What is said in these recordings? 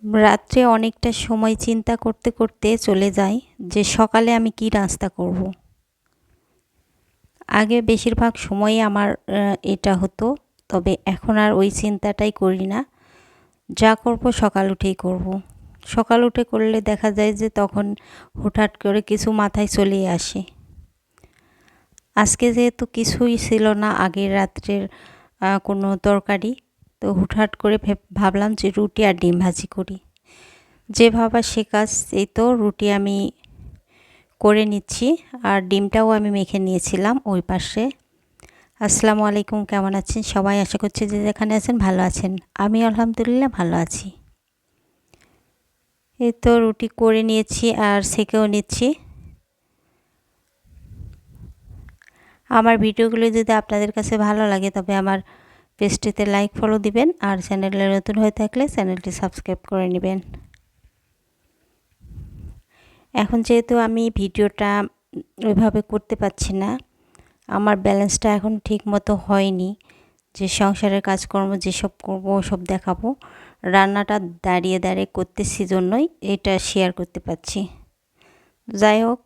রাত্রে অনেকটা সময় চিন্তা করতে করতে চলে যাই যে সকালে আমি কি নাস্তা করব। আগে বেশিরভাগ সময়ই আমার এটা হতো, তবে এখন আর ওই চিন্তাটাই করি না। যা করব সকাল উঠেই করব। সকাল উঠে করলে দেখা যায় যে তখন হুটহাট করে কিছু মাথায় চলেই আসে। আজকে যেহেতু কিছুই ছিল না আগের রাত্রের কোনো তরকারি, তো হুটহাট করে ভাবলাম যে রুটি আর ডিম ভাজি করি। যে ভাবা সে কাজ। এই তো রুটি আমি করে নিচ্ছি আর ডিমটাও আমি মেখে নিয়েছিলাম ওই পাশে। আসসালামু আলাইকুম, কেমন আছেন সবাই? আশা করছি যে যেখানে আছেন ভালো আছেন। আমি আলহামদুলিল্লাহ ভালো আছি। এই তো রুটি করে নিয়েছি আর সেকেও নিচ্ছি। আমার ভিডিওগুলো যদি আপনাদের কাছে ভালো লাগে তবে আমার পেজটিতে লাইক ফলো দিবেন আর চ্যানেলে নতুন হয়ে থাকলে চ্যানেলটি সাবস্ক্রাইব করে নেবেন। এখন যেহেতু আমি ভিডিওটা ওইভাবে করতে পারছি না, আমার ব্যালেন্সটা এখন ঠিক মতো হয়নি যে সংসারের কাজকর্ম যেসব করবো সব দেখাবো। রান্নাটা দাঁড়িয়ে দাঁড়িয়ে করতেছি জন্যই এটা শেয়ার করতে পারছি। যাই হোক,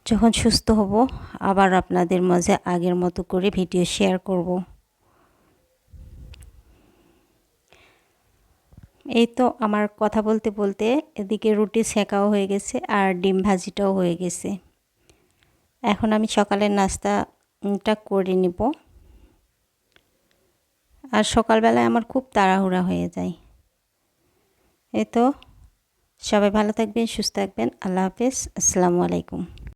যখন সুস্থ হব আবার আপনাদের মাঝে আগের মতো করে ভিডিও শেয়ার করব। এই তো আমার কথা বলতে বলতে এদিকে রুটি সেকাও হয়ে গেছে আর ডিম ভাজিটাও হয়ে গেছে। এখন আমি সকালের নাস্তাটা করে নিব। আর সকালবেলায় আমার খুব তাড়াহুড়া হয়ে যায়। এই তো, সবাই ভালো থাকবেন, সুস্থ থাকবেন। আল্লাহ হাফেজ, আসসালামু আলাইকুম।